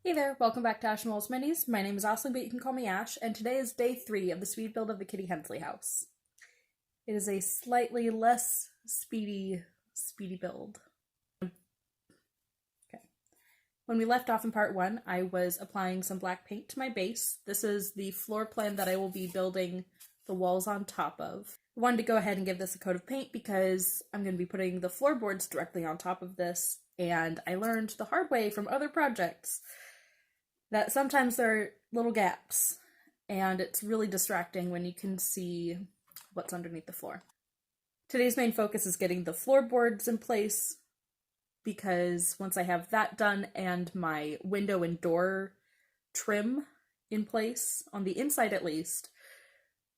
Hey there, welcome back to Ash and Walls Minis. My name is Ashley, but you can call me Ash, and today is day 3 of the speed build of the Kitty Hensley House. It is a slightly less speedy build. Okay. When we left off in part 1, I was applying some black paint to my base. This is the floor plan that I will be building the walls on top of. I wanted to go ahead and give this a coat of paint because I'm going to be putting the floorboards directly on top of this, and I learned the hard way from other projects that sometimes there are little gaps, and it's really distracting when you can see what's underneath the floor. Today's main focus is getting the floorboards in place, because once I have that done and my window and door trim in place, on the inside at least,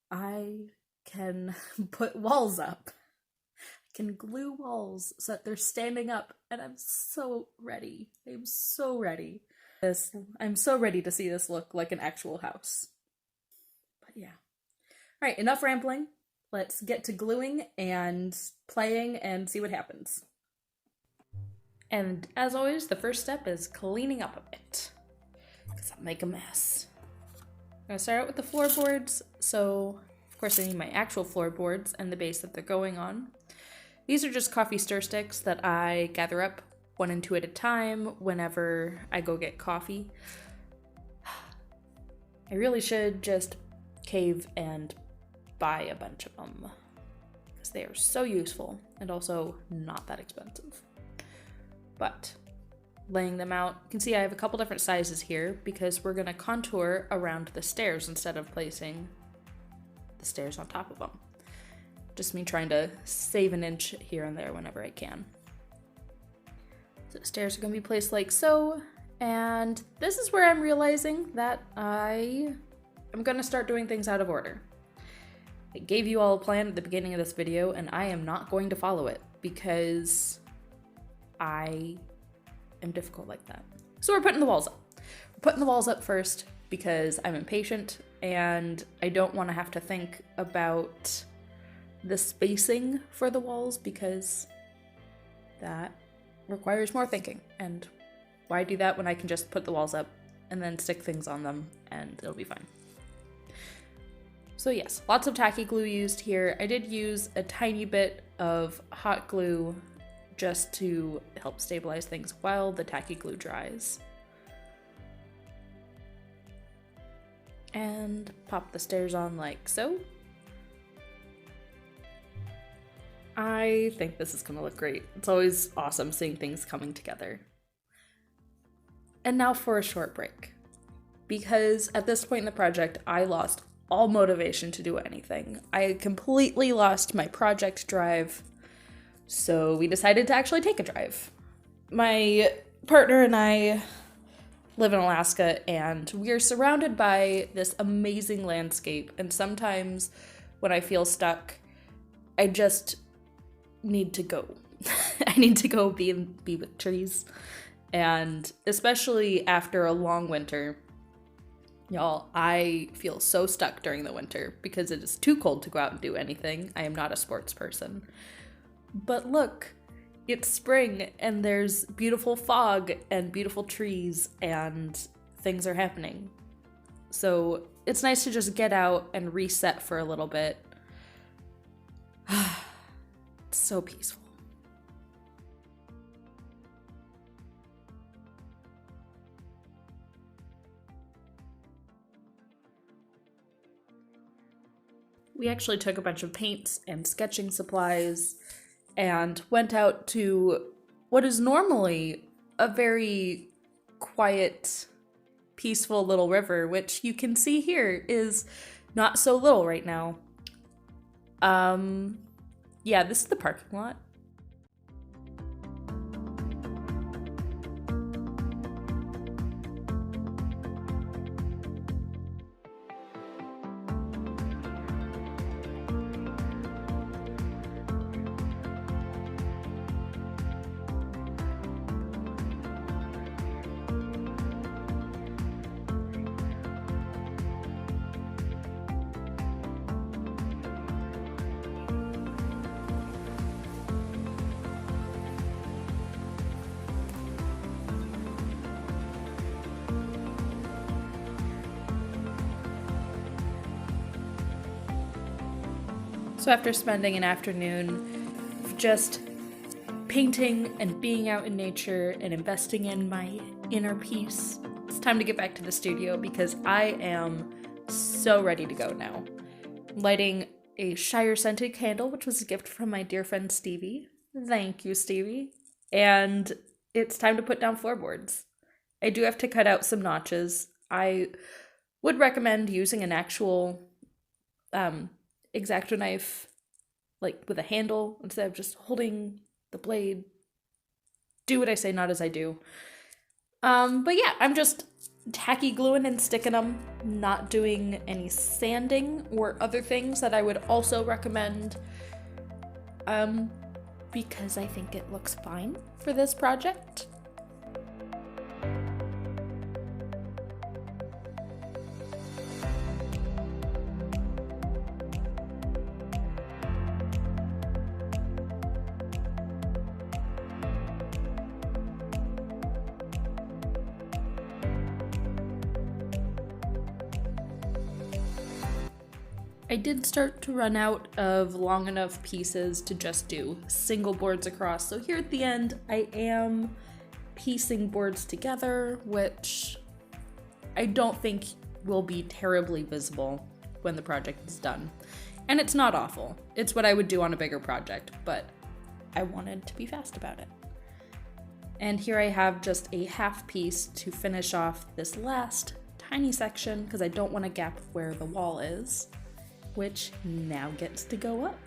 I can put walls up. I can glue walls so that they're standing up, and I'm so ready. I'm so ready. I'm so ready to see this look like an actual house. But yeah. Alright, enough rambling. Let's get to gluing and playing and see what happens. And as always, the first step is cleaning up a bit, because I'll make a mess. I'm going to start out with the floorboards. So, of course, I need my actual floorboards and the base that they're going on. These are just coffee stir sticks that I gather up 1 and 2 at a time whenever I go get coffee. I really should just cave and buy a bunch of them, because they are so useful and also not that expensive. But laying them out, you can see I have a couple different sizes here because we're going to contour around the stairs instead of placing the stairs on top of them. Just me trying to save an inch here and there whenever I can. So the stairs are going to be placed like so, and this is where I'm realizing that I am going to start doing things out of order. I gave you all a plan at the beginning of this video, and I am not going to follow it because I am difficult like that. So we're putting the walls up. We're putting the walls up first because I'm impatient, and I don't want to have to think about the spacing for the walls because that requires more thinking, and why do that when I can just put the walls up and then stick things on them and it'll be fine. So yes, lots of tacky glue used here. I did use a tiny bit of hot glue just to help stabilize things while the tacky glue dries. And pop the stairs on like so. I think this is gonna look great. It's always awesome seeing things coming together. And now for a short break, because at this point in the project, I lost all motivation to do anything. I completely lost my project drive, so we decided to actually take a drive. My partner and I live in Alaska, and we are surrounded by this amazing landscape, and sometimes when I feel stuck, I just need to go. I need to go be with trees. And especially after a long winter, y'all, I feel so stuck during the winter because it is too cold to go out and do anything. I am not a sports person. But look, it's spring and there's beautiful fog and beautiful trees and things are happening. So it's nice to just get out and reset for a little bit. It's so peaceful. We actually took a bunch of paints and sketching supplies and went out to what is normally a very quiet, peaceful little river, which you can see here is not so little right now. Yeah, this is the parking lot. So after spending an afternoon of just painting and being out in nature and investing in my inner peace, it's time to get back to the studio because I am so ready to go now. I'm lighting a Shire scented candle, which was a gift from my dear friend Stevie. Thank you, Stevie. And it's time to put down floorboards. I do have to cut out some notches. I would recommend using an actual X-Acto knife, like with a handle, instead of just holding the blade. Do what I say, not as I do. But yeah, I'm just tacky gluing and sticking them, not doing any sanding or other things that I would also recommend, because I think it looks fine for this project. I did start to run out of long enough pieces to just do single boards across, so here at the end I am piecing boards together, which I don't think will be terribly visible when the project is done. And it's not awful. It's what I would do on a bigger project, but I wanted to be fast about it. And here I have just a half piece to finish off this last tiny section because I don't want a gap where the wall is, which now gets to go up.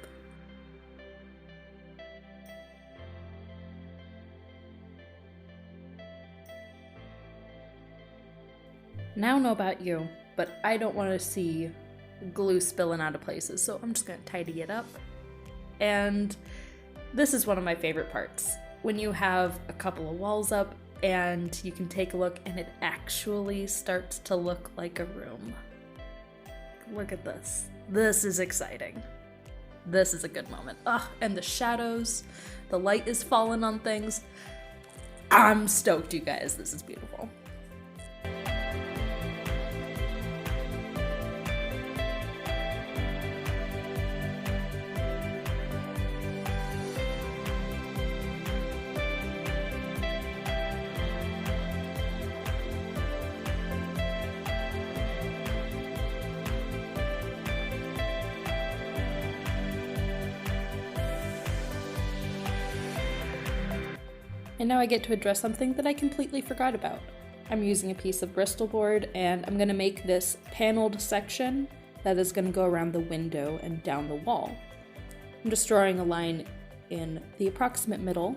Now I don't know about you, but I don't want to see glue spilling out of places, so I'm just going to tidy it up. And this is one of my favorite parts, when you have a couple of walls up and you can take a look and it actually starts to look like a room. Look at this. This is exciting. This is a good moment. Ugh, and the shadows, the light is falling on things. I'm stoked, you guys. This is beautiful. And now I get to address something that I completely forgot about. I'm using a piece of Bristol board and I'm going to make this paneled section that is going to go around the window and down the wall. I'm just drawing a line in the approximate middle,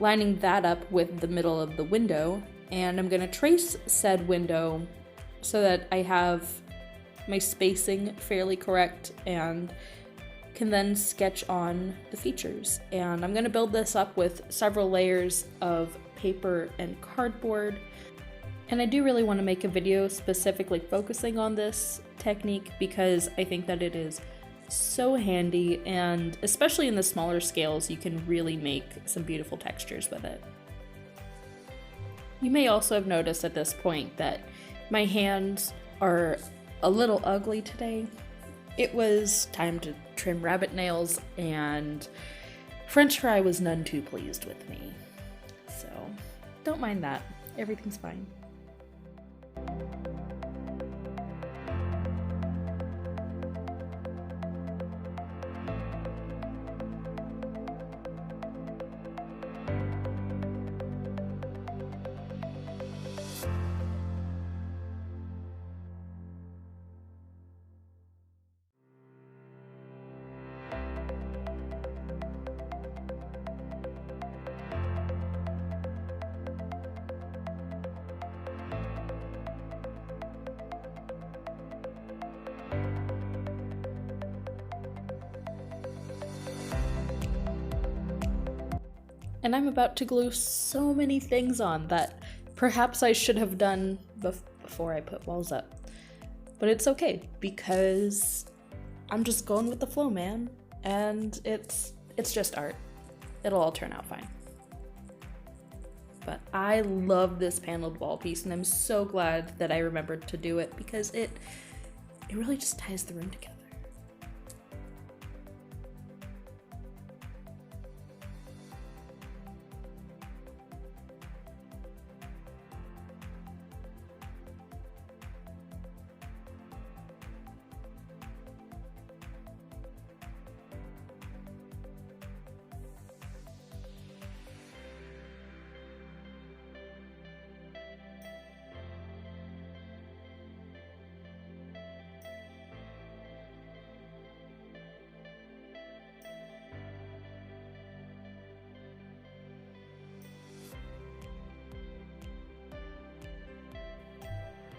lining that up with the middle of the window, and I'm going to trace said window so that I have my spacing fairly correct and can then sketch on the features. And I'm gonna build this up with several layers of paper and cardboard. And I do really want to make a video specifically focusing on this technique because I think that it is so handy, and especially in the smaller scales, you can really make some beautiful textures with it. You may also have noticed at this point that my hands are a little ugly today. It was time to trim rabbit nails, and French Fry was none too pleased with me. So, don't mind that. Everything's fine. And I'm about to glue so many things on that perhaps I should have done before I put walls up. But it's okay, because I'm just going with the flow, man. And it's just art. It'll all turn out fine. But I love this paneled wall piece, and I'm so glad that I remembered to do it because it really just ties the room together.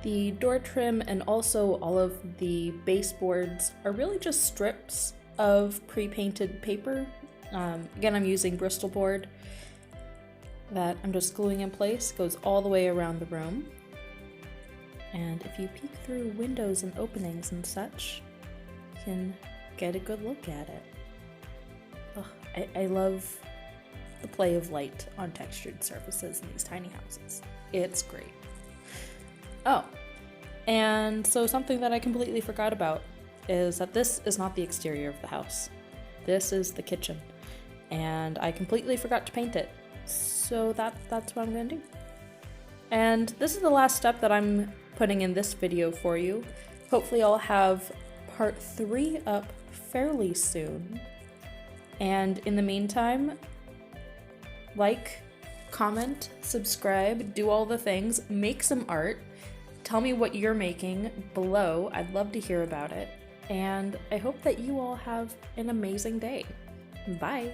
The door trim and also all of the baseboards are really just strips of pre-painted paper. Again, I'm using Bristol board that I'm just gluing in place, goes all the way around the room. And if you peek through windows and openings and such, you can get a good look at it. Oh, I love the play of light on textured surfaces in these tiny houses. It's great. Oh, and so something that I completely forgot about is that this is not the exterior of the house. This is the kitchen, and I completely forgot to paint it. So that's what I'm gonna do. And this is the last step that I'm putting in this video for you. Hopefully I'll have part 3 up fairly soon. And in the meantime, like, comment, subscribe, do all the things, make some art. Tell me what you're making below. I'd love to hear about it. And I hope that you all have an amazing day. Bye!